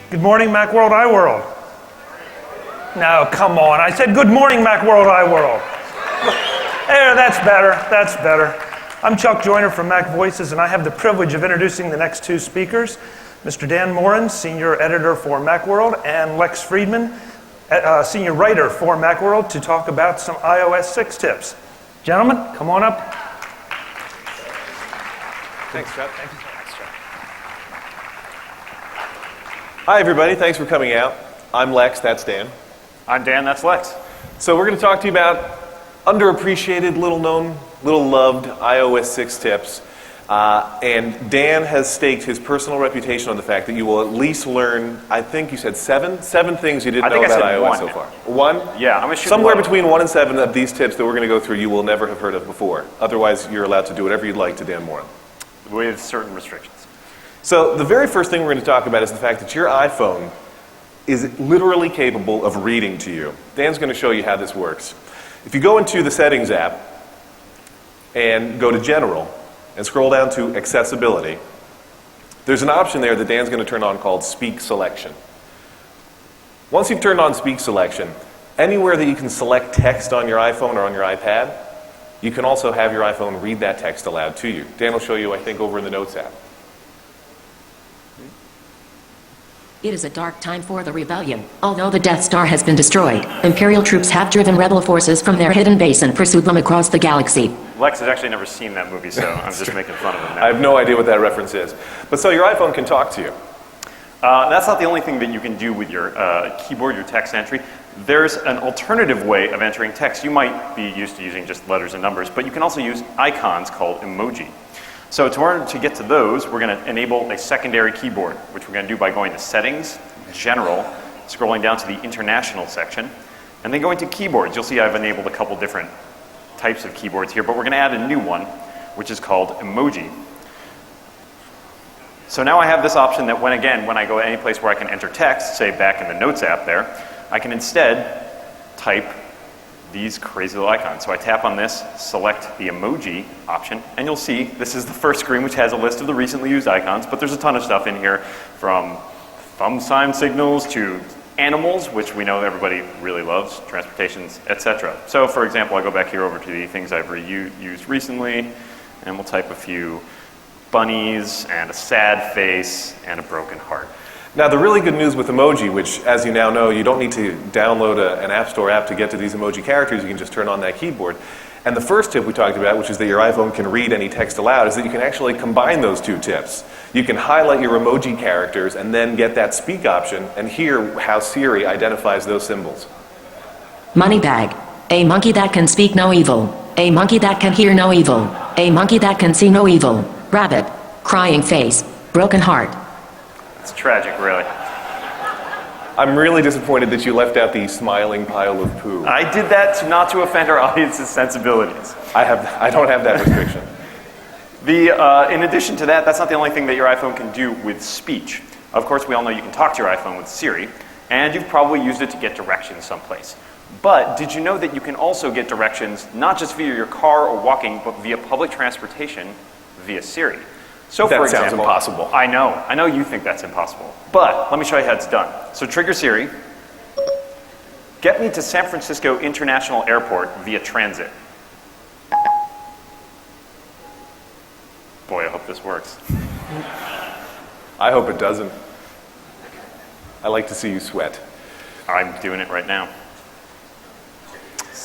Good morning, Macworld, iWorld. No, come on. I said good morning, Macworld, iWorld. There, that's better. That's better. I'm Chuck Joyner from Mac Voices, and I have the privilege of introducing the next two speakers, Mr. Dan Moren, Senior Editor for Macworld, and Lex Friedman, Senior Writer for Macworld, to talk about some iOS 6 tips. Gentlemen, come on up. Thanks, Chuck. Thank you so much, Chuck. Hi, everybody. Thanks for coming out. I'm Lex. That's Dan. I'm Dan. That's Lex. So we're going to talk to you about underappreciated, little-known, little-loved iOS 6 tips. And Dan has staked his personal reputation on the fact that you will at least learn, I think you said seven things you didn't know about iOS so far. One? Yeah, I'm going to shoot somewhere between 1 and 7 of these tips that we're going to go through you will never have heard of before. Otherwise, you're allowed to do whatever you'd like to Dan Moren. With certain restrictions. So the very first thing we're going to talk about is the fact that your iPhone is literally capable of reading to you. Dan's going to show you how this works. If you go into the Settings app and go to General and scroll down to Accessibility, there's an option there that Dan's going to turn on called Speak Selection. Once you've turned on Speak Selection, anywhere that you can select text on your iPhone or on your iPad, you can also have your iPhone read that text aloud to you. Dan will show you, I think, over in the Notes app. It is a dark time for the rebellion. Although the Death Star has been destroyed, Imperial troops have driven rebel forces from their hidden base and pursued them across the galaxy. Lex has actually never seen that movie, so I'm just making fun of him now. I have no idea what that reference is. But so your iPhone can talk to you. That's not the only thing that you can do with your keyboard, your text entry. There's an alternative way of entering text. You might be used to using just letters and numbers, but you can also use icons called emoji. So in order to get to those, we're going to enable a secondary keyboard, which we're going to do by going to Settings, General, scrolling down to the International section, and then going to Keyboards. You'll see I've enabled a couple different types of keyboards here, but we're going to add a new one, which is called Emoji. So now I have this option that when I go any place where I can enter text, say back in the Notes app there, I can instead type these crazy little icons. So I tap on this, select the emoji option, and you'll see this is the first screen which has a list of the recently used icons, but there's a ton of stuff in here from thumb sign signals to animals, which we know everybody really loves, transportations, etc. So for example, I go back here over to the things I've used recently, and we'll type a few bunnies and a sad face and a broken heart. Now, the really good news with emoji, which, as you now know, you don't need to download an App Store app to get to these emoji characters. You can just turn on that keyboard. And the first tip we talked about, which is that your iPhone can read any text aloud, is that you can actually combine those two tips. You can highlight your emoji characters and then get that speak option and hear how Siri identifies those symbols. Money bag. A monkey that can speak no evil. A monkey that can hear no evil. A monkey that can see no evil. Rabbit. Crying face. Broken heart. It's tragic, really. I'm really disappointed that you left out the smiling pile of poo. I did that not to offend our audience's sensibilities. I don't have that restriction. In addition to that, that's not the only thing that your iPhone can do with speech. Of course, we all know you can talk to your iPhone with Siri, and you've probably used it to get directions someplace. But did you know that you can also get directions not just via your car or walking, but via public transportation via Siri? So that for example, sounds impossible. I know you think that's impossible, but let me show you how it's done. So trigger Siri, get me to San Francisco International Airport via transit. Boy, I hope this works. I hope it doesn't. I like to see you sweat. I'm doing it right now.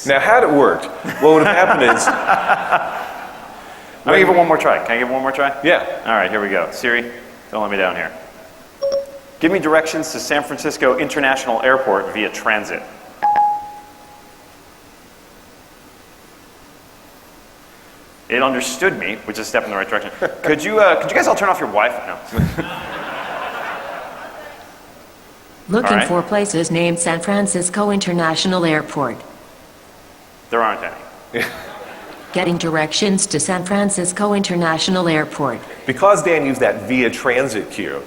Now, had it worked, what would have happened is... Let me give it one more try. Can I give it one more try? Yeah. All right, here we go. Siri, don't let me down here. Give me directions to San Francisco International Airport via transit. It understood me, which is a step in the right direction. Could you guys all turn off your Wi-Fi? No. Looking right. for places named San Francisco International Airport. There aren't any. Getting directions to San Francisco International Airport. Because Dan used that via transit cue,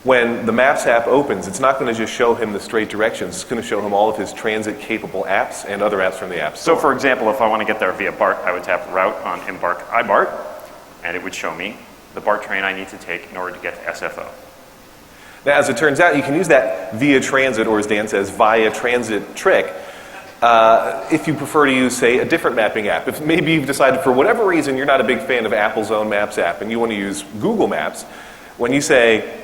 when the Maps app opens, it's not going to just show him the straight directions. It's going to show him all of his transit-capable apps and other apps from the App Store. So, for example, if I want to get there via BART, I would tap Route on Embark iBART, and it would show me the BART train I need to take in order to get to SFO. Now, as it turns out, you can use that via transit, or as Dan says, via transit trick, if you prefer to use, say, a different mapping app. If maybe you've decided for whatever reason you're not a big fan of Apple's own Maps app and you want to use Google Maps, when you say,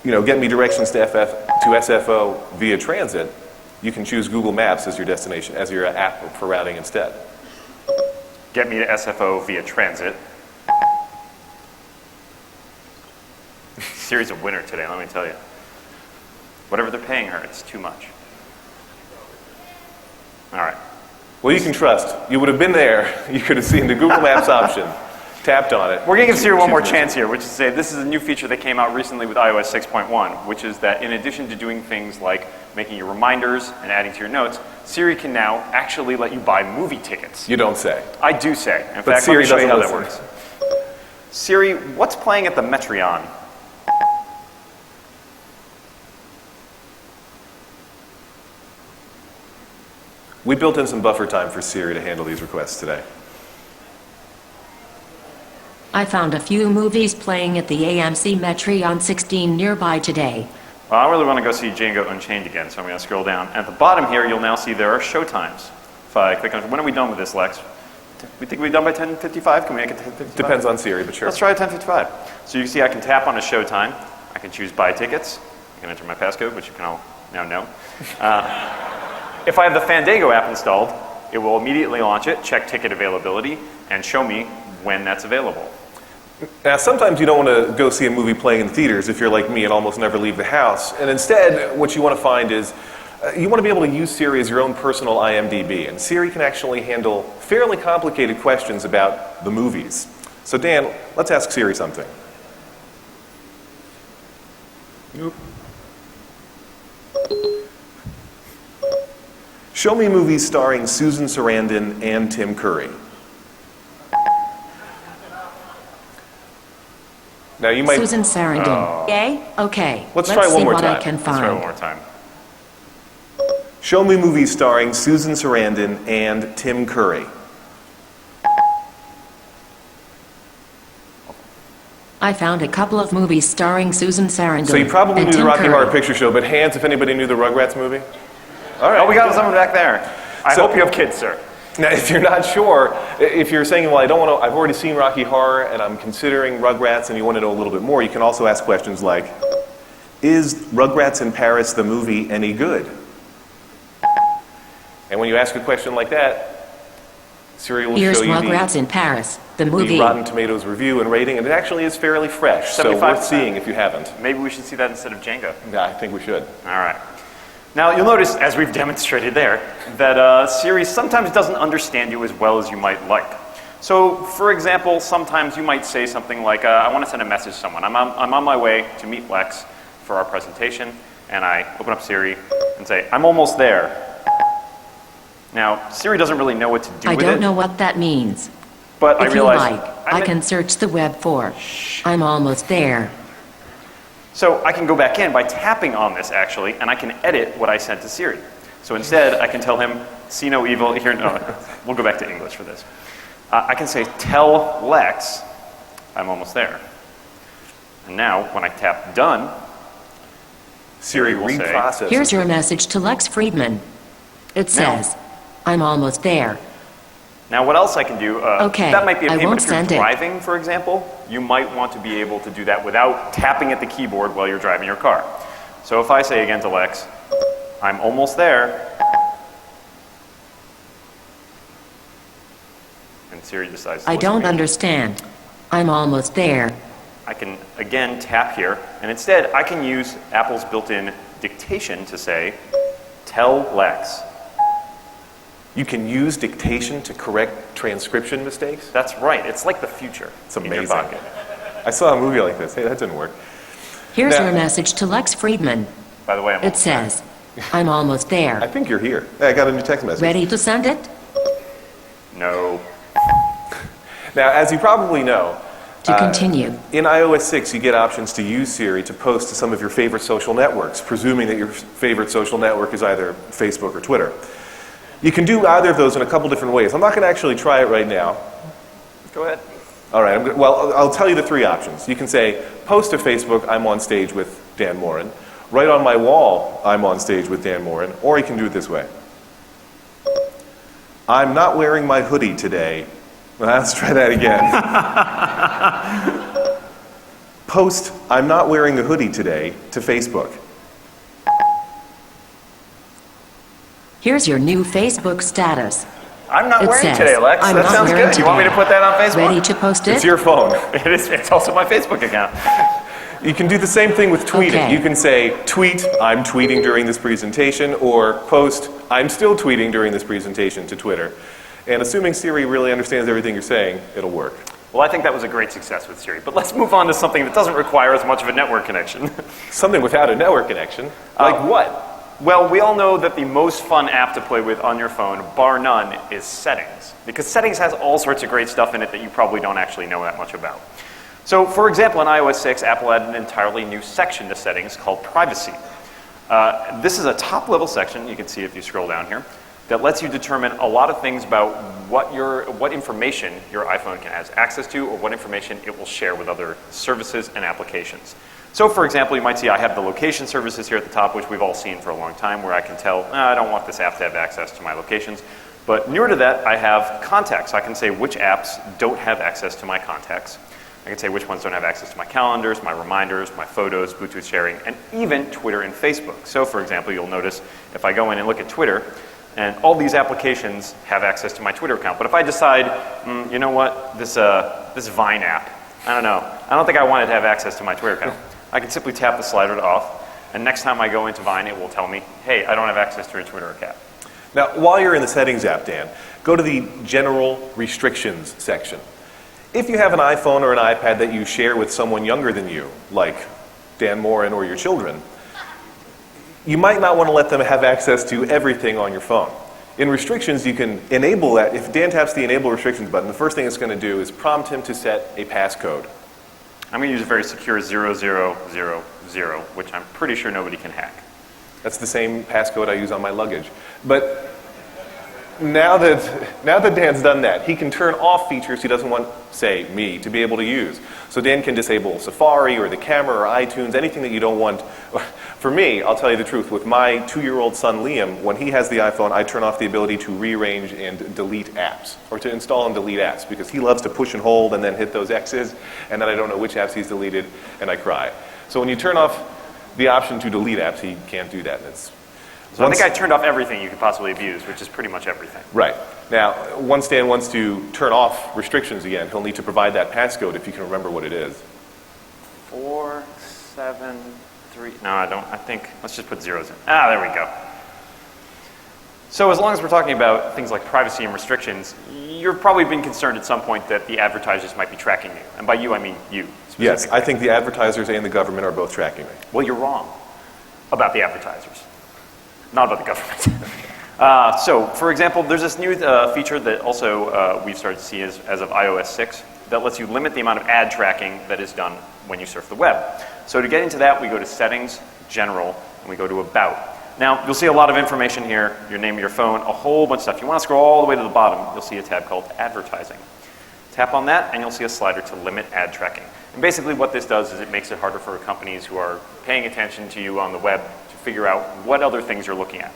get me directions to SFO via transit, you can choose Google Maps as your destination, as your app for routing instead. Get me to SFO via transit. Siri's a winner today, let me tell you. Whatever they're paying her, it's too much. All right. Well, you can trust. You would have been there. You could have seen the Google Maps option, tapped on it. We're going to give Siri one more chance here, which is to say this is a new feature that came out recently with iOS 6.1, which is that in addition to doing things like making your reminders and adding to your notes, Siri can now actually let you buy movie tickets. You don't say. I do say. In fact, Siri let me show you how that doesn't works. Siri, what's playing at the Metreon? We built in some buffer time for Siri to handle these requests today. I found a few movies playing at the AMC Metreon 16 nearby today. Well, I really want to go see Django Unchained again, so I'm going to scroll down. At the bottom here, you'll now see there are showtimes. If I click on, when are we done with this, Lex? We think we're done by 10:55? Can we make it 10:55? Depends on Siri, but sure. Let's try 10:55. So you can see I can tap on a showtime. I can choose buy tickets. I can enter my passcode, which you can all now know. If I have the Fandango app installed, it will immediately launch it, check ticket availability, and show me when that's available. Now, sometimes you don't want to go see a movie playing in theaters if you're like me and almost never leave the house. And instead, what you want to find is you want to be able to use Siri as your own personal IMDb. And Siri can actually handle fairly complicated questions about the movies. So Dan, let's ask Siri something. Show me movies starring Susan Sarandon and Tim Curry. Now you might... Susan Sarandon. Yay? Okay. Let's try one see more what time. I can Let's try one find. more time. Show me movies starring Susan Sarandon and Tim Curry. I found a couple of movies starring Susan Sarandon. So you probably and knew the Tim Rocky Curry. Horror Picture Show, but hands if anybody knew the Rugrats movie? All right. Oh, we got someone back there. I So- hope you have kids, sir. Now, if you're not sure, if you're saying, well, I don't want to, I've already seen Rocky Horror and I'm considering Rugrats and you want to know a little bit more, you can also ask questions like, is Rugrats in Paris the movie any good? And when you ask a question like that, Siri will Here's show you Rugrats in Paris, the movie. the Rotten Tomatoes review and rating, and it actually is fairly fresh, so 75%. worth seeing if you haven't. Maybe we should see that instead of Django. Yeah, I think we should. All right. Now, you'll notice, as we've demonstrated there, that Siri sometimes doesn't understand you as well as you might like. So, for example, sometimes you might say something like, I want to send a message to someone. I'm on my way to meet Lex for our presentation, and I open up Siri and say, I'm almost there. Now, Siri doesn't really know what to do I with it. don't know what that means. But I If you realize... like, I can search the web for I'm almost there. So I can go back in by tapping on this, actually, and I can edit what I sent to Siri. So instead, I can tell him, see no evil. Here, no, we'll go back to English for this. I can say, tell Lex, I'm almost there. And now, when I tap done, Siri will say, reprocesses. Here's your message to Lex Friedman. It says, I'm almost there. now what else I can do, Okay, that might be a I pain, won't but if you're send it. driving, for example, you might want to be able to do that without tapping at the keyboard while you're driving your car. So if I say again to Lex, I'm almost there, and Siri decides to I listen to don't me, understand. I'm almost there. I can again tap here, and instead I can use Apple's built-in dictation to say, tell Lex. You can use dictation to correct transcription mistakes? That's right, it's like the future. It's in your amazing. pocket. I saw a movie like this. Hey, that didn't work. Here's Now- your message to Lex Friedman. By the way, I'm It says, I'm almost I there. think you're here. Hey, I got a new text message. Ready to send it? No. Now, as you probably know, To continue. in iOS 6, you get options to use Siri to post to some of your favorite social networks, presuming that your favorite social network is either Facebook or Twitter. You can do either of those in a couple different ways. I'm not going to actually try it right now. Go ahead. All right, well, I'll tell you the three options. You can say, post to Facebook, I'm on stage with Dan Moren. Right on my wall, I'm on stage with Dan Moren, or you can do it this way. I'm not wearing my hoodie today. Let's try that again. Post, I'm not wearing a hoodie today, to Facebook. Here's your new Facebook status. I'm not It wearing says, today, Lex. "I'm That not sounds wearing good. You want me to today." put that on Facebook? Ready to post it? It's your phone. It's also my Facebook account. You can do the same thing with tweeting. Okay. You can say, tweet, I'm tweeting during this presentation, or post, I'm still tweeting during this presentation to Twitter. And assuming Siri really understands everything you're saying, it'll work. Well, I think that was a great success with Siri. But let's move on to something that doesn't require as much of a network connection. Something without a network connection? Like what? Well, we all know that the most fun app to play with on your phone, bar none, is Settings. Because Settings has all sorts of great stuff in it that you probably don't actually know that much about. So, for example, in iOS 6, Apple added an entirely new section to Settings called Privacy. This is a top-level section, you can see if you scroll down here, that lets you determine a lot of things about what information your iPhone can have access to, or what information it will share with other services and applications. So, for example, you might see I have the location services here at the top, which we've all seen for a long time, where I can tell, I don't want this app to have access to my locations. But newer to that, I have contacts. I can say which apps don't have access to my contacts. I can say which ones don't have access to my calendars, my reminders, my photos, Bluetooth sharing, and even Twitter and Facebook. So, for example, you'll notice if I go in and look at Twitter, and all these applications have access to my Twitter account. But if I decide, you know what, this Vine app, I don't know. I don't think I want it to have access to my Twitter account. I can simply tap the slider off, and next time I go into Vine, it will tell me, hey, I don't have access to your Twitter account. Now, while you're in the Settings app, Dan, go to the General Restrictions section. If you have an iPhone or an iPad that you share with someone younger than you, like Dan Moren or your children, you might not want to let them have access to everything on your phone. In restrictions, you can enable that. If Dan taps the Enable Restrictions button, the first thing it's going to do is prompt him to set a passcode. I'm going to use a very secure 0000, which I'm pretty sure nobody can hack. That's the same passcode I use on my luggage. But now that Dan's done that, he can turn off features he doesn't want, say, me, to be able to use. So Dan can disable Safari or the camera or iTunes, anything that you don't want. For me, I'll tell you the truth, with my 2-year-old son Liam, when he has the iPhone, I turn off the ability to rearrange and delete apps, or to install and delete apps, because he loves to push and hold and then hit those X's, and then I don't know which apps he's deleted, and I cry. So when you turn off the option to delete apps, he can't do that. So I think I turned off everything you could possibly abuse, which is pretty much everything. Right. Now, once Dan wants to turn off restrictions again, he'll need to provide that passcode if you can remember what it is. 473. No, I don't. I think, let's just put zeros in. There we go. So as long as we're talking about things like privacy and restrictions, you've probably been concerned at some point that the advertisers might be tracking you. And by you, I mean you. Yes, I think the advertisers and the government are both tracking me. Well, you're wrong about the advertisers, not about the government. So, for example, there's this new feature that also we've started to see as of iOS 6 that lets you limit the amount of ad tracking that is done when you surf the web. So to get into that, we go to Settings, General, and we go to About. Now, you'll see a lot of information here, your name of your phone, a whole bunch of stuff. If you want to scroll all the way to the bottom, you'll see a tab called Advertising. Tap on that, and you'll see a slider to limit ad tracking. And basically what this does is it makes it harder for companies who are paying attention to you on the web to figure out what other things you're looking at.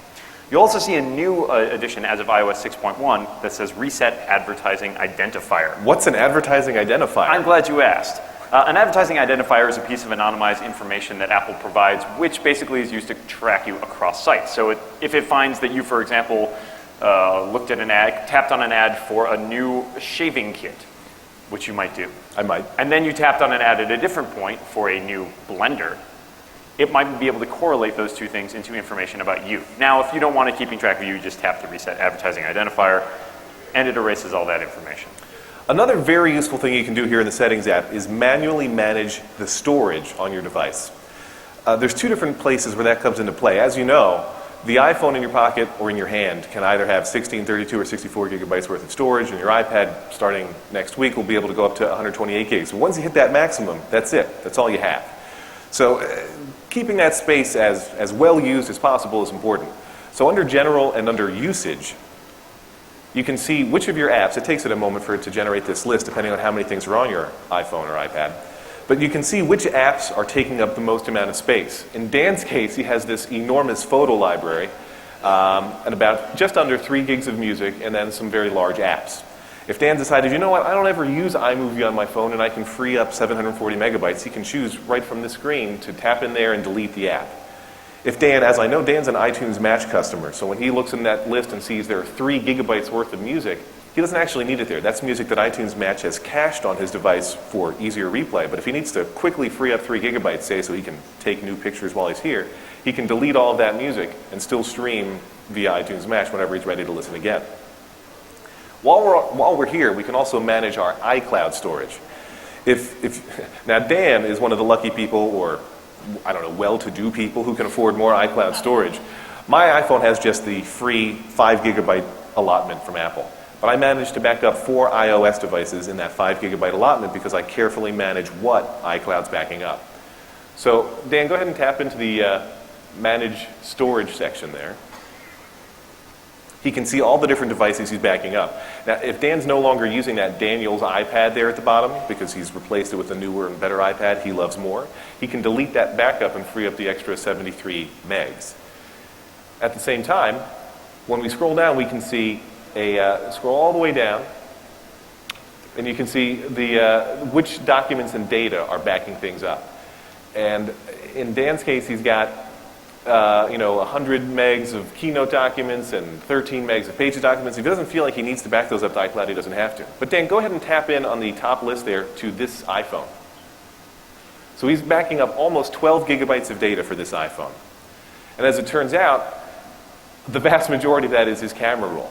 You'll also see a new addition as of iOS 6.1 that says Reset Advertising Identifier. What's an advertising identifier? I'm glad you asked. An advertising identifier is a piece of anonymized information that Apple provides, which basically is used to track you across sites. So if it finds that you, for example, looked at an ad, tapped on an ad for a new shaving kit, which you might do. I might. And then you tapped on an ad at a different point for a new blender, it might be able to correlate those two things into information about you. Now, if you don't want it keeping track of you, you just tap the Reset Advertising Identifier, and it erases all that information. Another very useful thing you can do here in the Settings app is manually manage the storage on your device. There's two different places where that comes into play. As you know, the iPhone in your pocket or in your hand can either have 16, 32, or 64 gigabytes worth of storage, and your iPad, starting next week, will be able to go up to 128 gigs. So once you hit that maximum, that's it. That's all you have. So keeping that space as well used as possible is important. So under General and under Usage, you can see which of your apps, it takes it a moment for it to generate this list depending on how many things are on your iPhone or iPad. But you can see which apps are taking up the most amount of space. In Dan's case, he has this enormous photo library and about just under 3 gigs of music and then some very large apps. If Dan decided, you know what, I don't ever use iMovie on my phone and I can free up 740 megabytes, he can choose right from the screen to tap in there and delete the app. If Dan, as I know, Dan's an iTunes Match customer, so when he looks in that list and sees there are 3 gigabytes worth of music, he doesn't actually need it there. That's music that iTunes Match has cached on his device for easier replay. But if he needs to quickly free up 3 gigabytes, say, so he can take new pictures while he's here, he can delete all of that music and still stream via iTunes Match whenever he's ready to listen again. While we're here, we can also manage our iCloud storage. Now, Dan is one of the lucky people, or I don't know, well-to-do people who can afford more iCloud storage. My iPhone has just the free 5 gigabyte allotment from Apple. But I managed to back up 4 iOS devices in that 5 gigabyte allotment because I carefully manage what iCloud's backing up. So, Dan, go ahead and tap into the Manage Storage section there. He can see all the different devices he's backing up. Now, if Dan's no longer using that Daniel's iPad there at the bottom because he's replaced it with a newer and better iPad he loves more, he can delete that backup and free up the extra 73 megs. At the same time, when we scroll down, we can see scroll all the way down, and you can see which documents and data are backing things up. And in Dan's case, he's got 100 megs of Keynote documents and 13 megs of Pages documents. If he doesn't feel like he needs to back those up to iCloud, he doesn't have to. But Dan, go ahead and tap in on the top list there to this iPhone. So he's backing up almost 12 gigabytes of data for this iPhone. And as it turns out, the vast majority of that is his camera roll.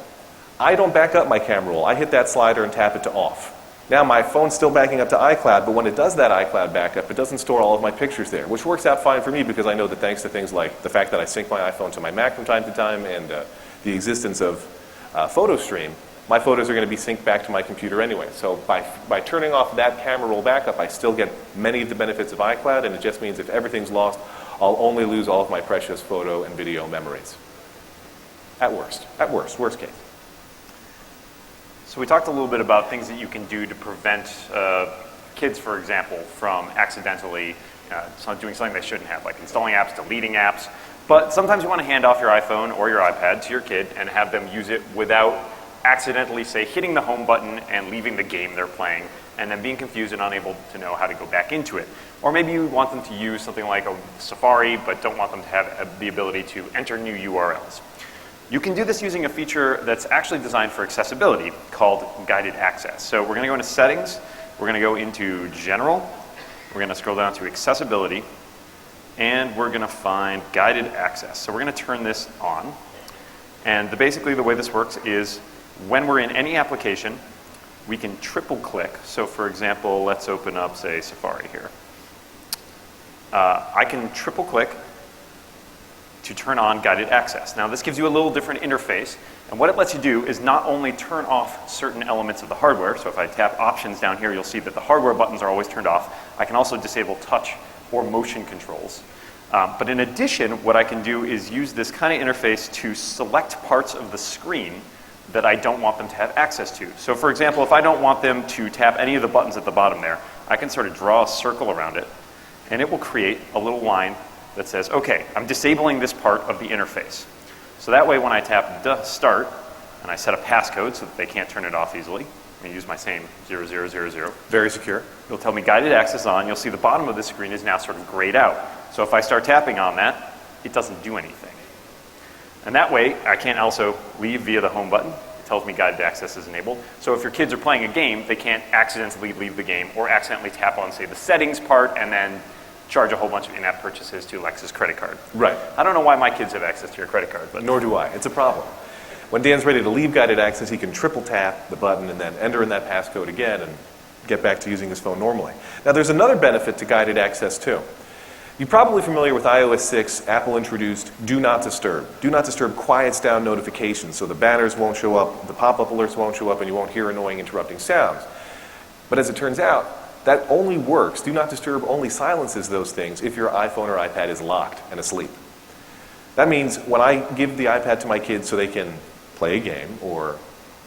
I don't back up my camera roll. I hit that slider and tap it to off. Now my phone's still backing up to iCloud, but when it does that iCloud backup, it doesn't store all of my pictures there, which works out fine for me because I know that thanks to things like the fact that I sync my iPhone to my Mac from time to time and the existence of Photostream, my photos are going to be synced back to my computer anyway. So by turning off that camera roll backup, I still get many of the benefits of iCloud, and it just means if everything's lost, I'll only lose all of my precious photo and video memories. At worst case. So we talked a little bit about things that you can do to prevent kids, for example, from accidentally doing something they shouldn't have, like installing apps, deleting apps. But sometimes you want to hand off your iPhone or your iPad to your kid and have them use it without accidentally, say, hitting the home button and leaving the game they're playing, and then being confused and unable to know how to go back into it. Or maybe you want them to use something like a Safari, but don't want them to have the ability to enter new URLs. You can do this using a feature that's actually designed for accessibility called guided access. So we're going to go into Settings, we're going to go into General, we're going to scroll down to Accessibility, and we're going to find guided access. So we're going to turn this on. And basically the way this works is when we're in any application, we can triple click. So for example, let's open up, say, Safari here. I can triple click to turn on guided access. Now this gives you a little different interface, and what it lets you do is not only turn off certain elements of the hardware, so if I tap options down here, you'll see that the hardware buttons are always turned off. I can also disable touch or motion controls. But in addition, what I can do is use this kind of interface to select parts of the screen that I don't want them to have access to. So for example, if I don't want them to tap any of the buttons at the bottom there, I can sort of draw a circle around it, and it will create a little line that says, okay, I'm disabling this part of the interface. So that way when I tap Start, and I set a passcode so that they can't turn it off easily, I'm going to use my same 0000. Very secure. It'll tell me guided access on. You'll see the bottom of the screen is now sort of grayed out. So if I start tapping on that, it doesn't do anything. And that way, I can also leave via the home button. It tells me guided access is enabled. So if your kids are playing a game, they can't accidentally leave the game or accidentally tap on, say, the settings part and then charge a whole bunch of in-app purchases to Alexa's credit card. Right. I don't know why my kids have access to your credit card, but Nor do I. It's a problem. When Dan's ready to leave guided access, he can triple tap the button and then enter in that passcode again and get back to using his phone normally. Now there's another benefit to guided access too. You're probably familiar with iOS 6, Apple introduced Do Not Disturb. Do Not Disturb quiets down notifications so the banners won't show up, the pop-up alerts won't show up, and you won't hear annoying interrupting sounds. But as it turns out, that only works, Do Not Disturb only silences those things if your iPhone or iPad is locked and asleep. That means when I give the iPad to my kids so they can play a game or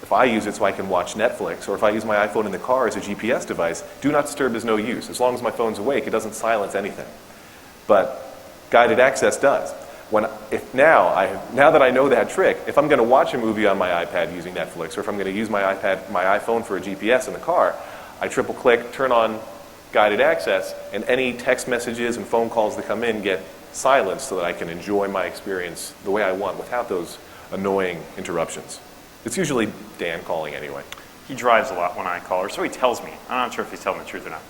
If I use it so I can watch Netflix, or if I use my iPhone in the car as a GPS device, do not disturb is no use. As long as my phone's awake, it doesn't silence anything. But guided access does. Now that I know that trick, if I'm going to watch a movie on my iPad using Netflix, or if I'm going to use my iPhone for a GPS in the car, I triple click, turn on guided access, and any text messages and phone calls that come in get silenced so that I can enjoy my experience the way I want without those annoying interruptions. It's usually Dan calling anyway. He drives a lot when I call, or so he tells me. I'm not sure if he's telling the truth or not.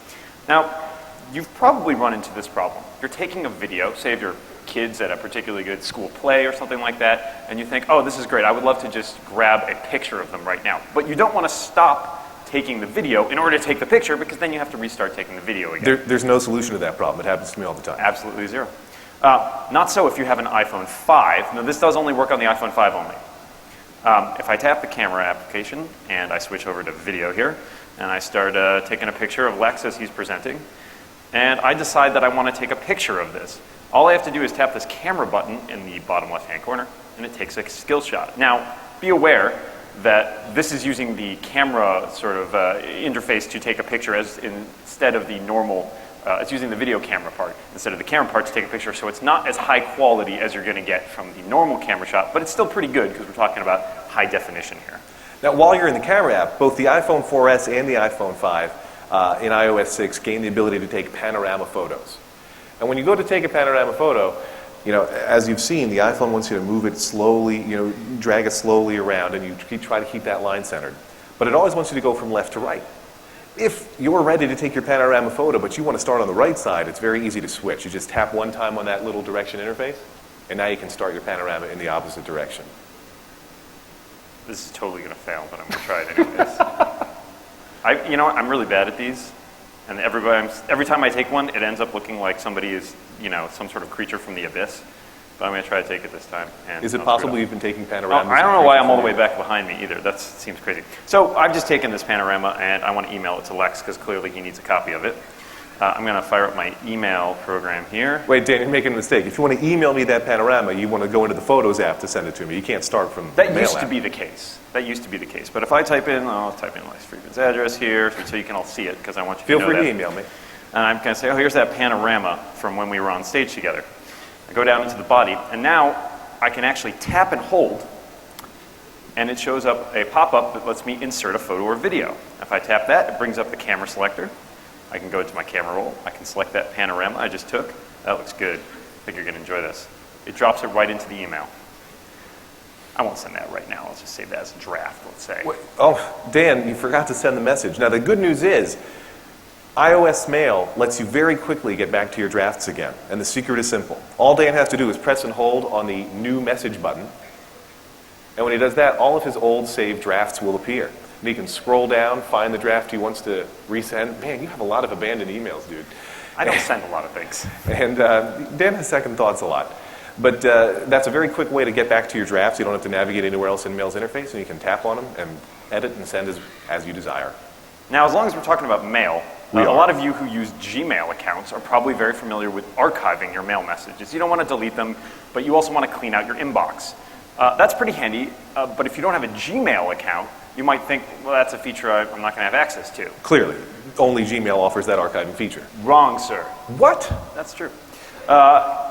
Now, you've probably run into this problem. You're taking a video, say of your kids at a particularly good school play or something like that, and you think, oh, this is great. I would love to just grab a picture of them right now. But you don't want to stop taking the video in order to take the picture, because then you have to restart taking the video again. There's no solution to that problem. It happens to me all the time. Absolutely zero. Not so if you have an iPhone 5. Now, this does only work on the iPhone 5 only. If I tap the camera application and I switch over to video here, and I start taking a picture of Lex as he's presenting, and I decide that I want to take a picture of this, all I have to do is tap this camera button in the bottom left-hand corner, and it takes a still shot. Now, be aware that this is using the camera sort of interface to take a picture instead of the normal. It's using the video camera part instead of the camera part to take a picture, so it's not as high quality as you're going to get from the normal camera shot, but it's still pretty good because we're talking about high definition here. Now, while you're in the camera app, both the iPhone 4S and the iPhone 5 in iOS 6 gain the ability to take panorama photos. And when you go to take a panorama photo, as you've seen, the iPhone wants you to move it slowly, drag it slowly around, and you try to keep that line centered. But it always wants you to go from left to right. If you're ready to take your panorama photo, but you want to start on the right side, it's very easy to switch. You just tap one time on that little direction interface, and now you can start your panorama in the opposite direction. This is totally going to fail, but I'm going to try it anyways. I'm really bad at these, and every time I take one, it ends up looking like somebody is, some sort of creature from the abyss. But I'm going to try to take it this time. And is it possible you've been taking panoramas? I don't know why I'm all the way back behind me either. That seems crazy. So I've just taken this panorama, and I want to email it to Lex because clearly he needs a copy of it. I'm going to fire up my email program here. Wait, Dan, you're making a mistake. If you want to email me that panorama, you want to go into the Photos app to send it to me. You can't start from the That mail used app. to be the case. That used to be the case. But if I I'll type in Lex Friedman's address here so you can all see it because I want you Feel to know free that. to email me. And I'm going to say, here's that panorama from when we were on stage together. I go down into the body, and now I can actually tap and hold, and it shows up a pop-up that lets me insert a photo or video. If I tap that, it brings up the camera selector. I can go to my camera roll. I can select that panorama I just took. That looks good. I think you're going to enjoy this. It drops it right into the email. I won't send that right now. I'll just save that as a draft, let's say. Wait, Dan, you forgot to send the message. Now, the good news is, iOS Mail lets you very quickly get back to your drafts again, and the secret is simple. All Dan has to do is press and hold on the New Message button, and when he does that, all of his old saved drafts will appear. And he can scroll down, find the draft he wants to resend. Man, you have a lot of abandoned emails, dude. I don't send a lot of things. And Dan has second thoughts a lot. But that's a very quick way to get back to your drafts. You don't have to navigate anywhere else in Mail's interface, and you can tap on them and edit and send as you desire. Now, as long as we're talking about mail, a lot of you who use Gmail accounts are probably very familiar with archiving your mail messages. You don't want to delete them, but you also want to clean out your inbox. That's pretty handy, but if you don't have a Gmail account, you might think, well, that's a feature I'm not going to have access to. Clearly, only Gmail offers that archiving feature. Wrong, sir. What? That's true.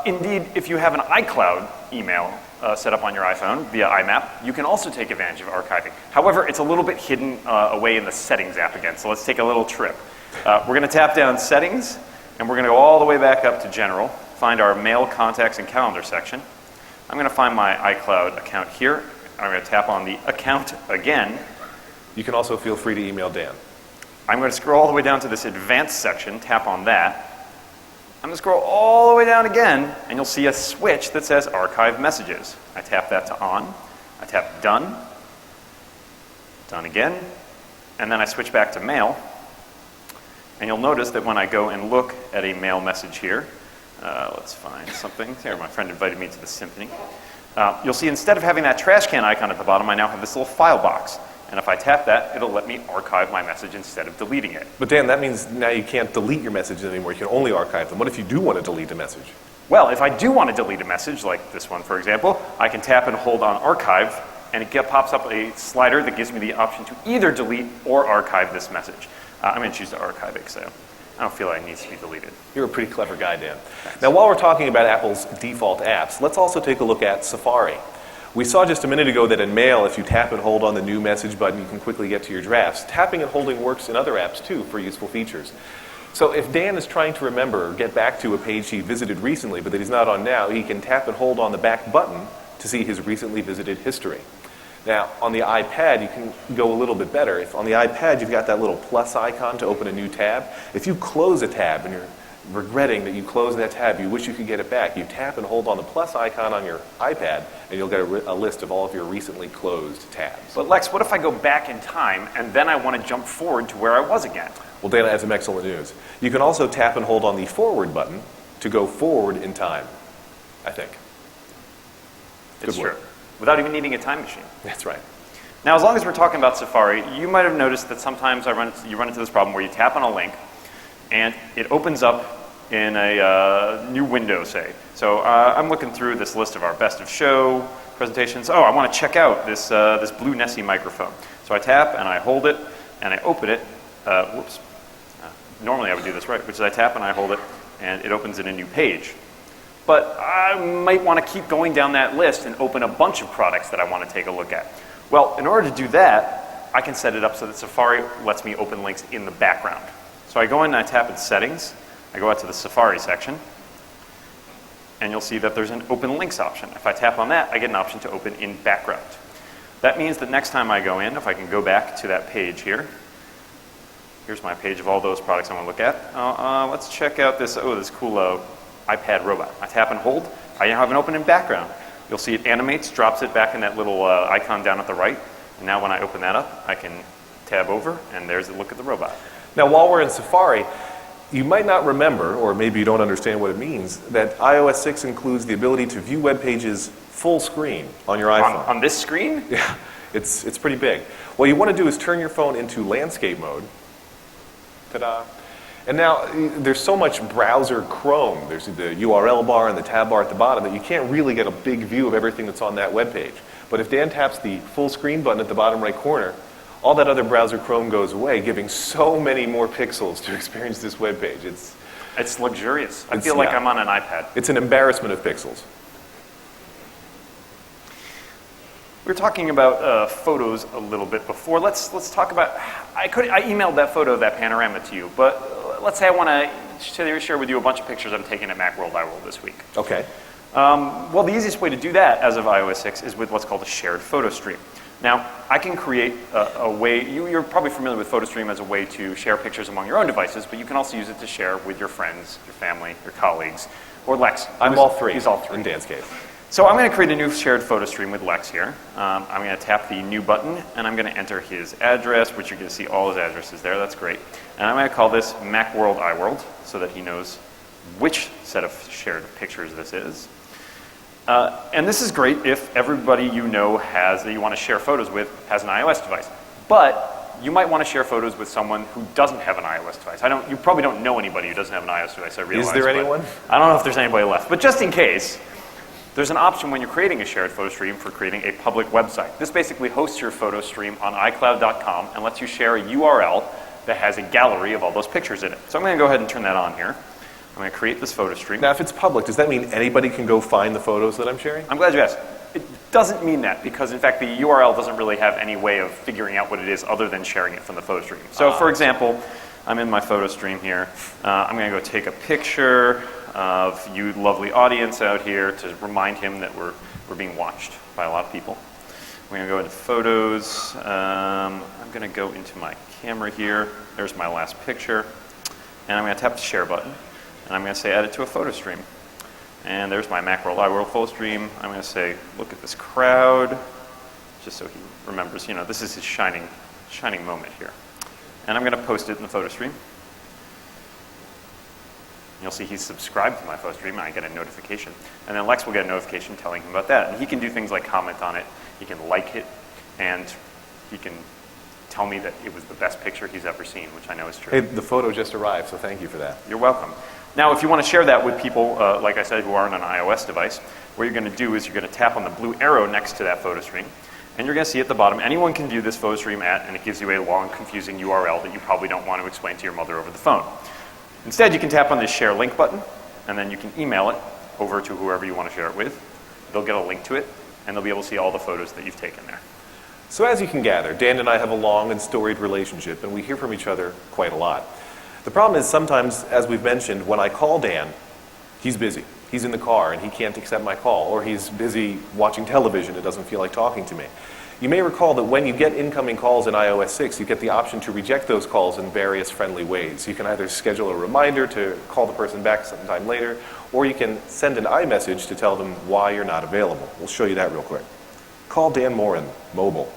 Indeed, if you have an iCloud email set up on your iPhone via IMAP, you can also take advantage of archiving. However, it's a little bit hidden away in the Settings app again, so let's take a little trip. We're going to tap down Settings, and we're going to go all the way back up to General, find our Mail, Contacts, and Calendar section. I'm going to find my iCloud account here. I'm going to tap on the Account again. You can also feel free to email Dan. I'm going to scroll all the way down to this Advanced section, tap on that. I'm going to scroll all the way down again, and you'll see a switch that says Archive Messages. I tap that to On. I tap Done. Done again. And then I switch back to Mail. And you'll notice that when I go and look at a mail message here, let's find something. Here, my friend invited me to the symphony. You'll see instead of having that trash can icon at the bottom, I now have this little file box. And if I tap that, it'll let me archive my message instead of deleting it. But Dan, that means now you can't delete your messages anymore. You can only archive them. What if you do want to delete a message? Well, if I do want to delete a message, like this one, for example, I can tap and hold on Archive, and it pops up a slider that gives me the option to either delete or archive this message. I'm going to choose to archive it because I don't feel like it needs to be deleted. You're a pretty clever guy, Dan. Now, while we're talking about Apple's default apps, let's also take a look at Safari. We saw just a minute ago that in Mail, if you tap and hold on the new message button, you can quickly get to your drafts. Tapping and holding works in other apps, too, for useful features. So if Dan is trying to remember or get back to a page he visited recently but that he's not on now, he can tap and hold on the back button to see his recently visited history. Now, on the iPad, you can go a little bit better. If on the iPad, you've got that little plus icon to open a new tab. If you close a tab and you're regretting that you closed that tab, you wish you could get it back, you tap and hold on the plus icon on your iPad, and you'll get a list of all of your recently closed tabs. But Lex, what if I go back in time and then I want to jump forward to where I was again? Well, Dan, I have some excellent news. You can also tap and hold on the forward button to go forward in time, I think. It's Good true. work. Without even needing a time machine. That's right. Now, as long as we're talking about Safari, you might have noticed that sometimes you run into this problem where you tap on a link and it opens up in a new window, say. So I'm looking through this list of our best of show presentations. Oh, I want to check out this blue Nessie microphone. So I tap and I hold it and I open it. Whoops. Normally I would do this right, which is I tap and I hold it and it opens in a new page. But I might want to keep going down that list and open a bunch of products that I want to take a look at. Well, in order to do that, I can set it up so that Safari lets me open links in the background. So I go in and I tap in Settings, I go out to the Safari section, and you'll see that there's an Open Links option. If I tap on that, I get an option to open in background. That means that next time I go in, if I can go back to that page here, here's my page of all those products I want to look at. Let's check out this cool iPad robot. I tap and hold. I have an open in background. You'll see it animates, drops it back in that little icon down at the right. And now when I open that up, I can tab over, and there's a look at the robot. Now, while we're in Safari, you might not remember, or maybe you don't understand what it means, that iOS 6 includes the ability to view web pages full screen on your iPhone. On this screen? Yeah, it's pretty big. What you want to do is turn your phone into landscape mode. Ta-da. And now, there's so much browser Chrome. There's the URL bar and the tab bar at the bottom that you can't really get a big view of everything that's on that web page. But if Dan taps the full screen button at the bottom right corner, all that other browser Chrome goes away, giving so many more pixels to experience this web page. It's luxurious. I feel like I'm on an iPad. It's an embarrassment of pixels. We were talking about photos a little bit before. Let's talk about. I emailed that photo of that panorama to you, but let's say I want to share with you a bunch of pictures I'm taking at Macworld, iWorld this week. Okay. Well, the easiest way to do that as of iOS 6 is with what's called a shared photo stream. Now, I can create a way. You're probably familiar with Photostream as a way to share pictures among your own devices, but you can also use it to share with your friends, your family, your colleagues, or Lex. I'm all three. He's all three. In Dan's case. So I'm going to create a new shared photo stream with Lex here. I'm going to tap the new button, and I'm going to enter his address, which you're going to see all his addresses there. That's great. And I'm going to call this Macworld iWorld so that he knows which set of shared pictures this is. And this is great if everybody you know that you want to share photos with has an iOS device. But you might want to share photos with someone who doesn't have an iOS device. You probably don't know anybody who doesn't have an iOS device, I realize. Is there anyone? I don't know if there's anybody left. But just in case, there's an option when you're creating a shared photo stream for creating a public website. This basically hosts your photo stream on iCloud.com and lets you share a URL that has a gallery of all those pictures in it. So I'm going to go ahead and turn that on here. I'm going to create this photo stream. Now, if it's public, does that mean anybody can go find the photos that I'm sharing? I'm glad you asked. It doesn't mean that because, in fact, the URL doesn't really have any way of figuring out what it is other than sharing it from the photo stream. So, for example, I'm in my photo stream here. I'm going to go take a picture of you lovely audience out here to remind him that we're being watched by a lot of people. We're going to go into photos. I'm going to go into my camera here. There's my last picture. And I'm going to tap the share button. And I'm going to say add it to a photo stream. And there's my Macworld iWorld photo stream. I'm going to say look at this crowd, just so he remembers, this is his shining moment here. And I'm going to post it in the photo stream. You'll see he's subscribed to my photo stream, and I get a notification. And then Lex will get a notification telling him about that. And he can do things like comment on it, he can like it, and he can tell me that it was the best picture he's ever seen, which I know is true. Hey, the photo just arrived, so thank you for that. You're welcome. Now, if you want to share that with people, like I said, who aren't on an iOS device, what you're going to do is you're going to tap on the blue arrow next to that photo stream, And you're going to see at the bottom, anyone can view this Photostream at, and it gives you a long, confusing URL that you probably don't want to explain to your mother over the phone. Instead, you can tap on this Share Link button, and then you can email it over to whoever you want to share it with. They'll get a link to it, and they'll be able to see all the photos that you've taken there. So as you can gather, Dan and I have a long and storied relationship, and we hear from each other quite a lot. The problem is sometimes, as we've mentioned, when I call Dan, he's busy. He's in the car, and he can't accept my call, or he's busy watching television and doesn't feel like talking to me. You may recall that when you get incoming calls in iOS 6, you get the option to reject those calls in various friendly ways. You can either schedule a reminder to call the person back sometime later, or you can send an iMessage to tell them why you're not available. We'll show you that real quick. Call Dan Moren, mobile.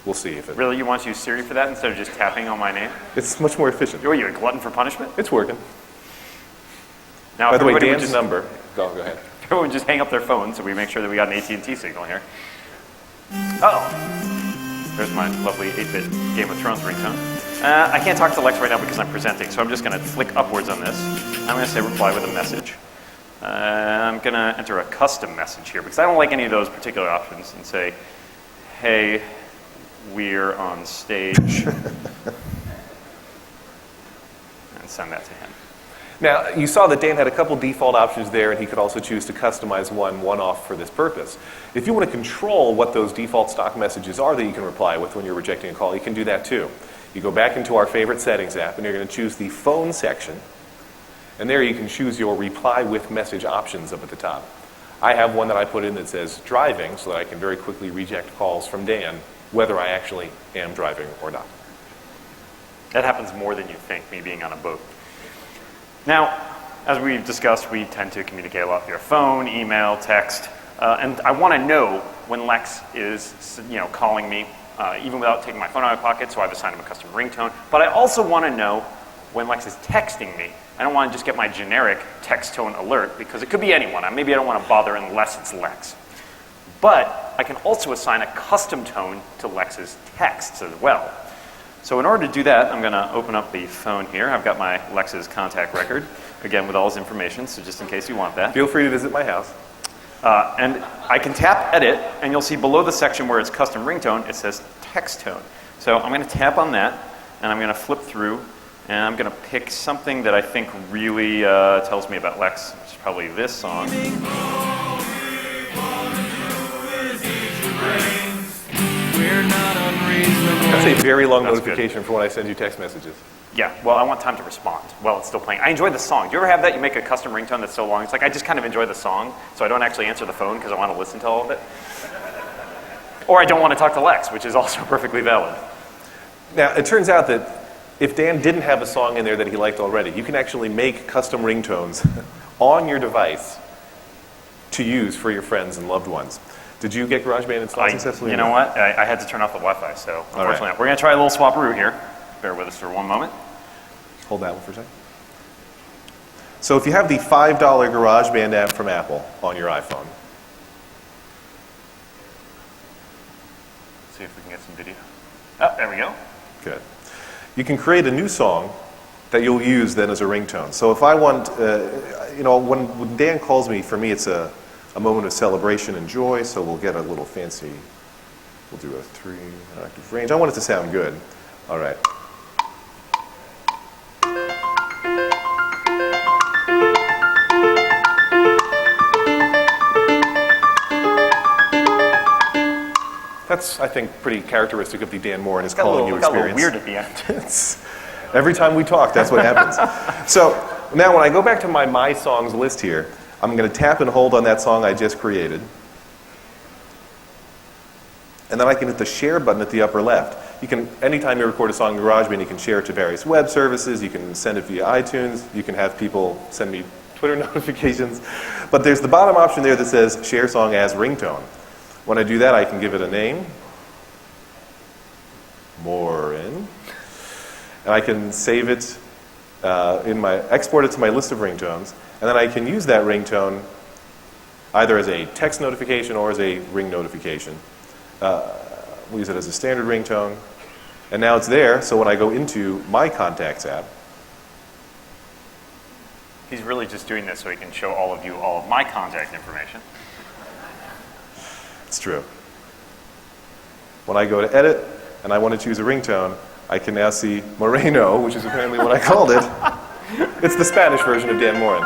We'll see if it... Really, you want to use Siri for that instead of just tapping on my name? It's much more efficient. Are you a glutton for punishment? It's working. Now, By the way, everybody Dan's number... Go ahead. Everyone would just hang up their phone so we make sure that we got an AT&T signal here. Uh-oh. There's my lovely 8-bit Game of Thrones ringtone. I can't talk to Lex right now because I'm presenting, so I'm just going to flick upwards on this. I'm going to say reply with a message. I'm going to enter a custom message here because I don't like any of those particular options and say, hey, we're on stage. And send that to him. Now, you saw that Dan had a couple default options there, and he could also choose to customize one-off for this purpose. If you want to control what those default stock messages are that you can reply with when you're rejecting a call, you can do that too. You go back into our favorite settings app, and you're going to choose the phone section, and there you can choose your reply with message options up at the top. I have one that I put in that says driving, so that I can very quickly reject calls from Dan, whether I actually am driving or not. That happens more than you think, me being on a boat. Now, as we've discussed, we tend to communicate a lot via phone, email, text, and I want to know when Lex is, calling me, even without taking my phone out of my pocket, so I've assigned him a custom ringtone. But I also want to know when Lex is texting me. I don't want to just get my generic text tone alert, because it could be anyone. Maybe I don't want to bother unless it's Lex. But I can also assign a custom tone to Lex's texts as well. So in order to do that, I'm going to open up the phone here. I've got my Lex's contact record, again, with all his information, so just in case you want that. Feel free to visit my house. And I can tap Edit, and you'll see below the section where it's custom ringtone, it says text tone. So I'm going to tap on that, and I'm going to flip through, and I'm going to pick something that I think really tells me about Lex, which is probably this song. That's a very long That's notification for when I send you text messages. Yeah, well, I want time to respond while it's still playing. I enjoy the song. Do you ever have that? You make a custom ringtone that's so long, it's like I just kind of enjoy the song, so I don't actually answer the phone because I want to listen to all of it. Or I don't want to talk to Lex, which is also perfectly valid. Now, it turns out that if Dan didn't have a song in there that he liked already, you can actually make custom ringtones on your device to use for your friends and loved ones. Did you get GarageBand installed successfully? You know what? I had to turn off the Wi-Fi, so unfortunately not. We're going to try a little swaparoo here. Bear with us for one moment. Hold that one for a second. So if you have the $5 GarageBand app from Apple on your iPhone. Let's see if we can get some video. Oh, there we go. Good. You can create a new song that you'll use then as a ringtone. So if I want, when Dan calls me, for me it's a moment of celebration and joy, so we'll get a little fancy, we'll do a 3-octave range. I want it to sound good. All right. That's, I think, pretty characteristic of the Dan Moren is calling you experience. Got a little weird at the end. Every time we talk, that's what happens. So now when I go back to my songs list here, I'm going to tap and hold on that song I just created. And then I can hit the share button at the upper left. You can, anytime you record a song in GarageBand, you can share it to various web services, you can send it via iTunes, you can have people send me Twitter notifications. But there's the bottom option there that says share song as ringtone. When I do that, I can give it a name, Moren, and I can save it export it to my list of ringtones, and then I can use that ringtone either as a text notification or as a ring notification. We'll use it as a standard ringtone, and now it's there, so when I go into my Contacts app, He's really just doing this so he can show all of you all of my contact information. It's true. When I go to edit and I want to choose a ringtone, I can now see Moreno, which is apparently what I called it. It's the Spanish version of Dan Moren.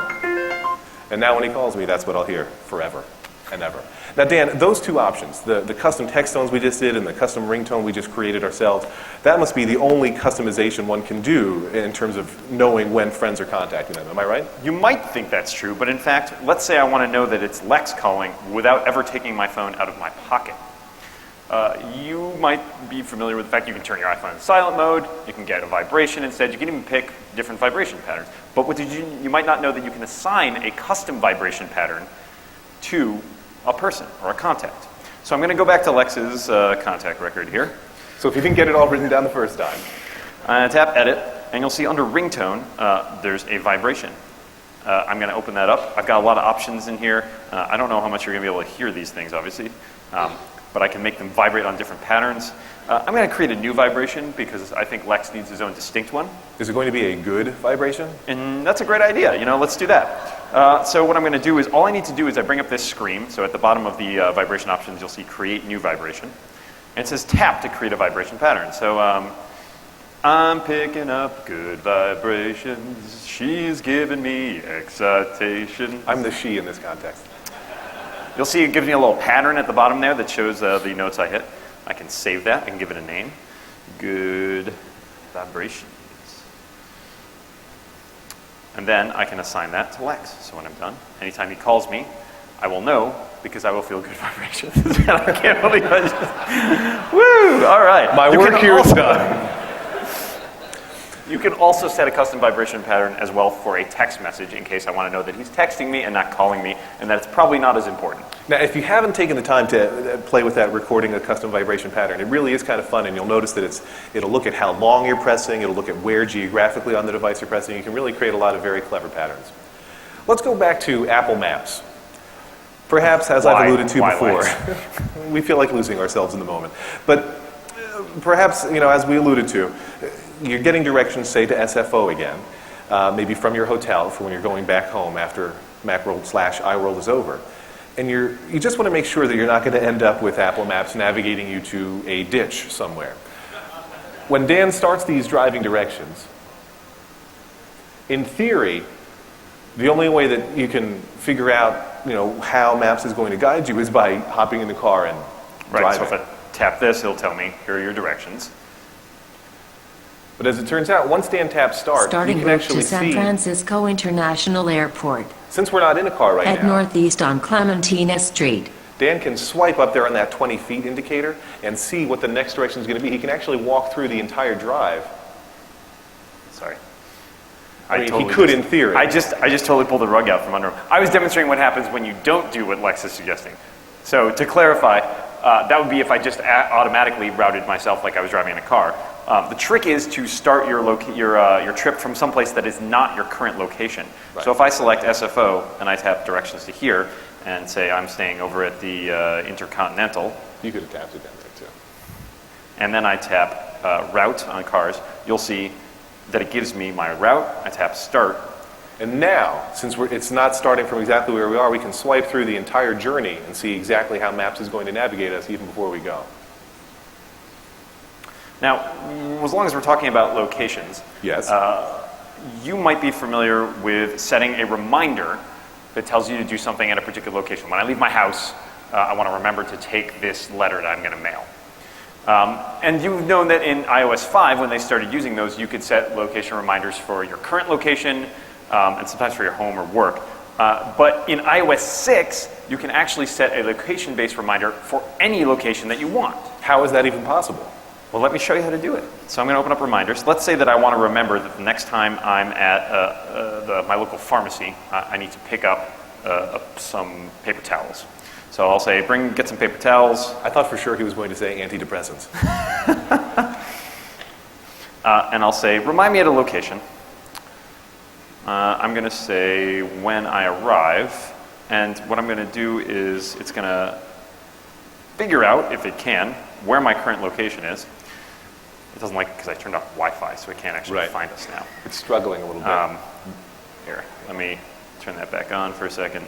And now when he calls me, that's what I'll hear forever and ever. Now, Dan, those two options, the custom text tones we just did and the custom ringtone we just created ourselves, that must be the only customization one can do in terms of knowing when friends are contacting them. Am I right? You might think that's true, but in fact, let's say I want to know that it's Lex calling without ever taking my phone out of my pocket. You might be familiar with the fact you can turn your iPhone in silent mode, you can get a vibration instead, you can even pick different vibration patterns. But what you might not know that you can assign a custom vibration pattern to a person or a contact. So I'm going to go back to Lex's contact record here. So if you didn't get it all written down the first time. Tap Edit, and you'll see under Ringtone, there's a vibration. I'm going to open that up. I've got a lot of options in here. I don't know how much you're going to be able to hear these things, obviously. But I can make them vibrate on different patterns. I'm going to create a new vibration because I think Lex needs his own distinct one. Is it going to be a good vibration? And that's a great idea. Let's do that. So what I'm going to do is, all I need to do is I bring up this screen. So at the bottom of the vibration options, you'll see Create New Vibration. And it says Tap to create a vibration pattern. So I'm picking up good vibrations. She's giving me excitation. I'm the she in this context. You'll see it gives me a little pattern at the bottom there that shows the notes I hit. I can save that. I can give it a name. Good vibrations. And then I can assign that to Lex. So when I'm done, anytime he calls me, I will know because I will feel good vibrations. And I can't believe I just... Woo! All right. My work here is done. You can also set a custom vibration pattern as well for a text message in case I want to know that he's texting me and not calling me, and that it's probably not as important. Now, if you haven't taken the time to play with that recording a custom vibration pattern, it really is kind of fun, and you'll notice that it'll look at how long you're pressing, it'll look at where geographically on the device you're pressing. You can really create a lot of very clever patterns. Let's go back to Apple Maps. Perhaps, as I've alluded to before, we feel like losing ourselves in the moment. But perhaps, as we alluded to, you're getting directions, say, to SFO again, maybe from your hotel for when you're going back home after Macworld/iWorld is over. And you just want to make sure that you're not going to end up with Apple Maps navigating you to a ditch somewhere. When Dan starts these driving directions, in theory, the only way that you can figure out, how Maps is going to guide you is by hopping in the car and driving. Right, so if I tap this, it'll tell me, here are your directions. But as it turns out, once Dan taps start, Starting you can route actually to San see. Francisco International Airport. Since we're not in a car right Head now, northeast on Clementina Street. Dan can swipe up there on that 20 feet indicator and see what the next direction is going to be. He can actually walk through the entire drive. Sorry. He could in theory. I just totally pulled the rug out from under him. I was demonstrating what happens when you don't do what Lex is suggesting. So to clarify, that would be if I just automatically routed myself like I was driving in a car. The trick is to start your trip from someplace that is not your current location. Right. So if I select SFO and I tap directions to here and say I'm staying over at the Intercontinental. You could have tapped it down there too. And then I tap route on cars, you'll see that it gives me my route. I tap start. And now, since it's not starting from exactly where we are, we can swipe through the entire journey and see exactly how Maps is going to navigate us even before we go. Now, as long as we're talking about locations, Yes. You might be familiar with setting a reminder that tells you to do something at a particular location. When I leave my house, I want to remember to take this letter that I'm going to mail. And you've known that in iOS 5, when they started using those, you could set location reminders for your current location and sometimes for your home or work. But in iOS 6, you can actually set a location-based reminder for any location that you want. How is that even possible? Well, let me show you how to do it. So I'm going to open up reminders. Let's say that I want to remember that the next time I'm at my local pharmacy, I need to pick up some paper towels. So I'll say, get some paper towels. I thought for sure he was going to say antidepressants. And I'll say, remind me at a location. I'm going to say when I arrive. And what I'm going to do is it's going to figure out, if it can, where my current location is. It doesn't like it because I turned off Wi-Fi, so it can't actually find us now. It's struggling a little bit. Here, let me turn that back on for a second.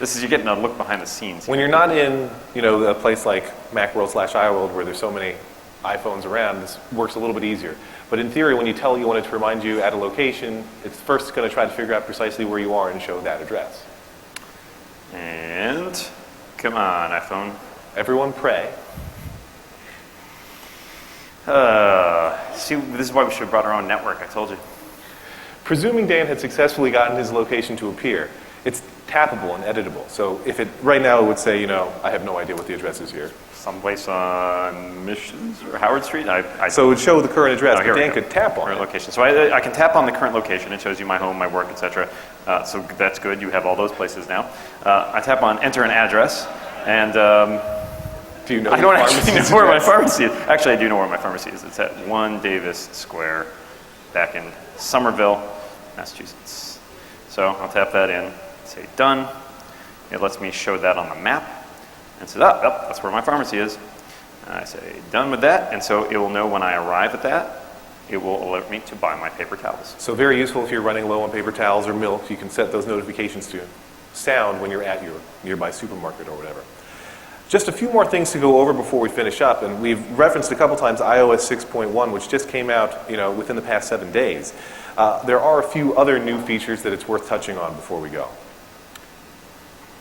You're getting a look behind the scenes. When you're not in, a place like Macworld/iWorld where there's so many iPhones around, this works a little bit easier. But in theory, when you tell it you want it to remind you at a location, it's first going to try to figure out precisely where you are and show that address. And come on, iPhone. Everyone pray. See, this is why we should have brought our own network, I told you. Presuming Dan had successfully gotten his location to appear, it's tappable and editable. So right now it would say, I have no idea what the address is here. Someplace on Missions or Howard Street? So it would show the current address, but here we Dan go. could tap on Current it. location. So I can tap on the current location. It shows you my home, my work, etc. So that's good. You have all those places now. I tap on enter an address, and Do you know I don't the actually pharmacy's know where my address? pharmacy is. Actually, I do know where my pharmacy is. It's at 1 Davis Square back in Somerville, Massachusetts. So I'll tap that in, say done. It lets me show that on the map, and says, that's where my pharmacy is. I say done with that, and so it will know when I arrive at that, it will alert me to buy my paper towels. So very useful if you're running low on paper towels or milk. You can set those notifications to sound when you're at your nearby supermarket or whatever. Just a few more things to go over before we finish up, and we've referenced a couple times iOS 6.1, which just came out, within the past 7 days. There are a few other new features that it's worth touching on before we go.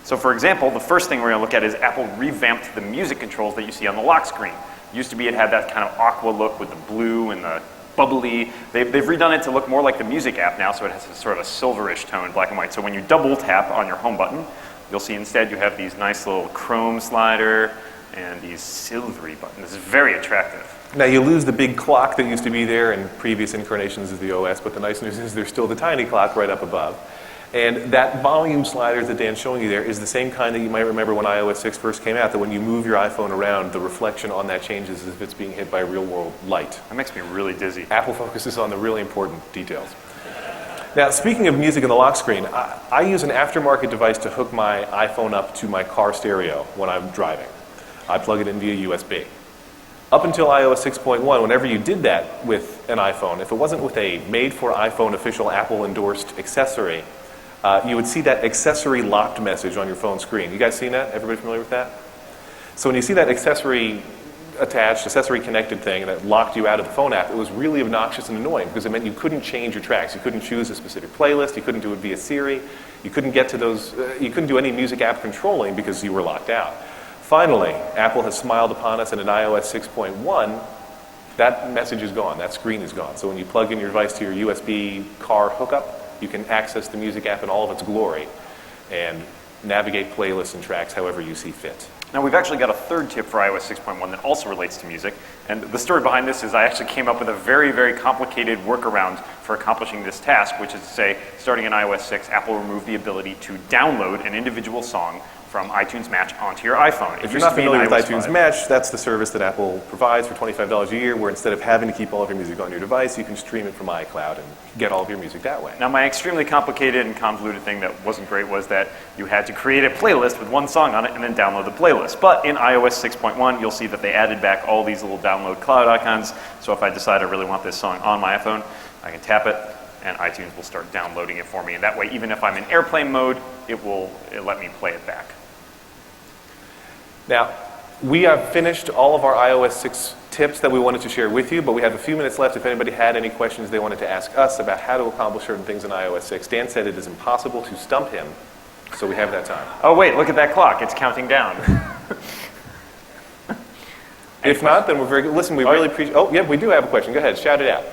So for example, the first thing we're going to look at is Apple revamped the music controls that you see on the lock screen. Used to be it had that kind of aqua look with the blue and the bubbly. They've redone it to look more like the music app now, so it has a sort of a silverish tone, black and white. So when you double tap on your home button, you'll see instead you have these nice little chrome slider and these silvery buttons. It's very attractive. Now you lose the big clock that used to be there in previous incarnations of the OS, but the nice news is there's still the tiny clock right up above. And that volume slider that Dan's showing you there is the same kind that you might remember when iOS 6 first came out, that when you move your iPhone around, the reflection on that changes as if it's being hit by real-world light. That makes me really dizzy. Apple focuses on the really important details. Now, speaking of music in the lock screen, I use an aftermarket device to hook my iPhone up to my car stereo when I'm driving. I plug it in via USB. Up until iOS 6.1, whenever you did that with an iPhone, if it wasn't with a made-for-iPhone official Apple-endorsed accessory, you would see that accessory locked message on your phone screen. You guys seen that? Everybody familiar with that? So when you see that accessory attached, accessory connected thing that locked you out of the phone app, it was really obnoxious and annoying because it meant you couldn't change your tracks. You couldn't choose a specific playlist. You couldn't do it via Siri. You couldn't get to those, you couldn't do any music app controlling because you were locked out. Finally, Apple has smiled upon us, and in iOS 6.1, that message is gone. That screen is gone. So when you plug in your device to your USB car hookup, you can access the music app in all of its glory and navigate playlists and tracks however you see fit. Now we've actually got a third tip for iOS 6.1 that also relates to music. And the story behind this is I actually came up with a very, very complicated workaround for accomplishing this task, which is to say, starting in iOS 6, Apple removed the ability to download an individual song from iTunes Match onto your iPhone. If you're not familiar with iTunes Match, that's the service that Apple provides for $25 a year, where instead of having to keep all of your music on your device, you can stream it from iCloud and get all of your music that way. Now my extremely complicated and convoluted thing that wasn't great was that you had to create a playlist with one song on it and then download the playlist. But in iOS 6.1, you'll see that they added back all these little download cloud icons. So if I decide I really want this song on my iPhone, I can tap it, and iTunes will start downloading it for me. And that way, even if I'm in airplane mode, it'll let me play it back. Now, we have finished all of our iOS 6 tips that we wanted to share with you, but we have a few minutes left if anybody had any questions they wanted to ask us about how to accomplish certain things in iOS 6. Dan said it is impossible to stump him, so we have that time. Oh wait, look at that clock. It's counting down. If not, then we're very good. Listen, we really appreciate... Oh, yeah, we do have a question. Go ahead, shout it out.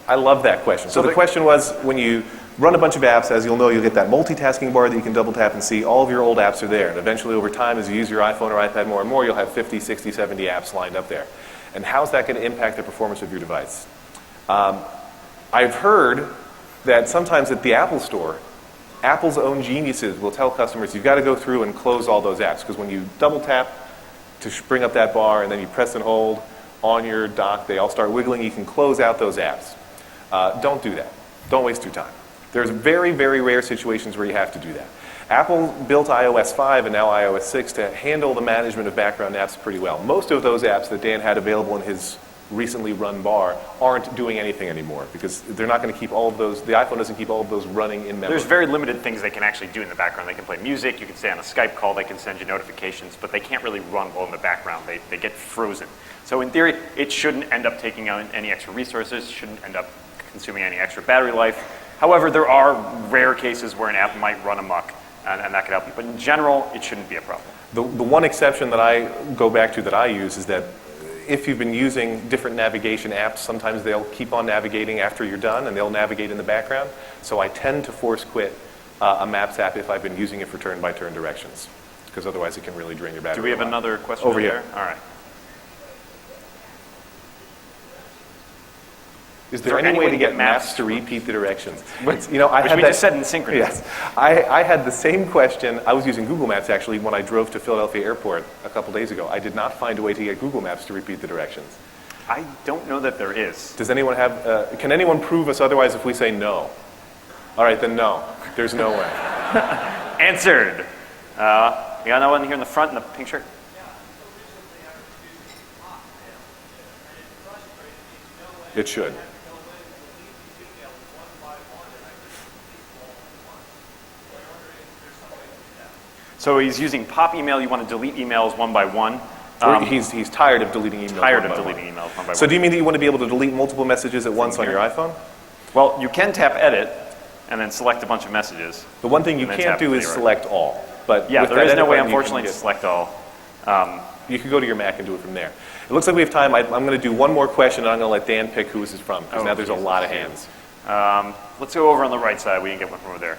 I love that question. So the question was, when you run a bunch of apps, as you'll know, you'll get that multitasking bar that you can double tap and see all of your old apps are there. And eventually, over time, as you use your iPhone or iPad more and more, you'll have 50, 60, 70 apps lined up there. And how's that going to impact the performance of your device? I've heard that sometimes at the Apple Store, Apple's own geniuses will tell customers, you've got to go through and close all those apps. Because when you double tap to bring up that bar and then you press and hold on your dock, they all start wiggling. You can close out those apps. Don't do that. Don't waste your time. There's very, very rare situations where you have to do that. Apple built iOS 5 and now iOS 6 to handle the management of background apps pretty well. Most of those apps that Dan had available in his recently run bar aren't doing anything anymore because they're not going to keep all of those, the iPhone doesn't keep all of those running in memory. There's very limited things they can actually do in the background. They can play music, you can stay on a Skype call, they can send you notifications, but they can't really run while in the background. They get frozen. So in theory, it shouldn't end up taking on any extra resources, shouldn't end up consuming any extra battery life. However, there are rare cases where an app might run amok, and that could help you. But in general, it shouldn't be a problem. The one exception that I go back to that I use is that if you've been using different navigation apps, sometimes they'll keep on navigating after you're done and they'll navigate in the background. So I tend to force quit a Maps app if I've been using it for turn-by-turn directions, because otherwise it can really drain your battery. Do we have another question over here? All right. Is there any way to get Maps to repeat the directions? Which we just said in synchronous. Yes. I had the same question. I was using Google Maps actually when I drove to Philadelphia Airport a couple days ago. I did not find a way to get Google Maps to repeat the directions. I don't know that there is. Does anyone have, can anyone prove us otherwise if we say no? All right, then no. There's no way. Answered. You got another one here in the front in the pink shirt? It should. So he's using pop email. You want to delete emails one by one. Or he's tired of deleting emails. Emails one by one. So do you mean that you want to be able to delete multiple messages at once on your iPhone? Well, you can tap edit and then select a bunch of messages. The one thing you can't do is select all. But yeah, with there is no way, button, unfortunately, to select all. You can go to your Mac and do it from there. It looks like we have time. I'm going to do one more question, and I'm going to let Dan pick who this is from, because now there's a lot of hands. Let's go over on the right side. We can get one from over there.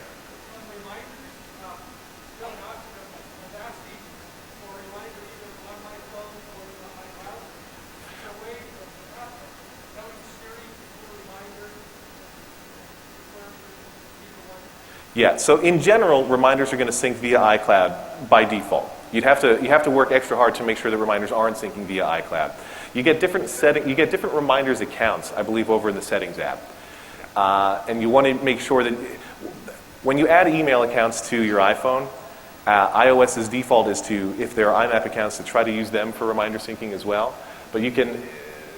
Yeah, so in general, reminders are going to sync via iCloud by default. You have to work extra hard to make sure that reminders aren't syncing via iCloud. You get different reminders accounts, I believe, over in the settings app. And you want to make sure that when you add email accounts to your iPhone, iOS's default is to, if there are IMAP accounts, to try to use them for reminder syncing as well. But you can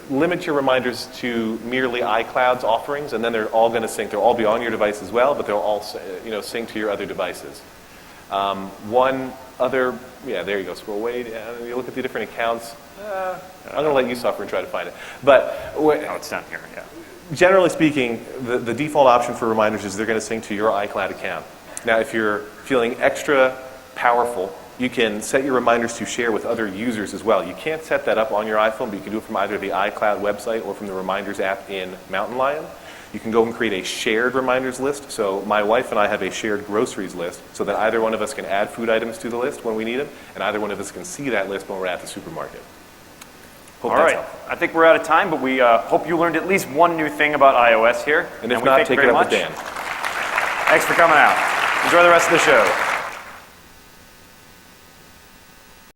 limit your reminders to merely iCloud's offerings, and then they're all going to sync. They'll all be on your device as well, but they'll all sync to your other devices. One other, yeah, there you go. Scroll way down, and you look at the different accounts. I'm going to let you suffer and try to find it. But it's down here. Yeah. Generally speaking, the default option for reminders is they're going to sync to your iCloud account. Now, if you're feeling extra powerful, you can set your reminders to share with other users as well. You can't set that up on your iPhone, but you can do it from either the iCloud website or from the Reminders app in Mountain Lion. You can go and create a shared reminders list. So my wife and I have a shared groceries list so that either one of us can add food items to the list when we need them, and either one of us can see that list when we're at the supermarket. All right. I think we're out of time, but we hope you learned at least one new thing about iOS here. And if not, take it up with Dan. Thanks for coming out. Enjoy the rest of the show.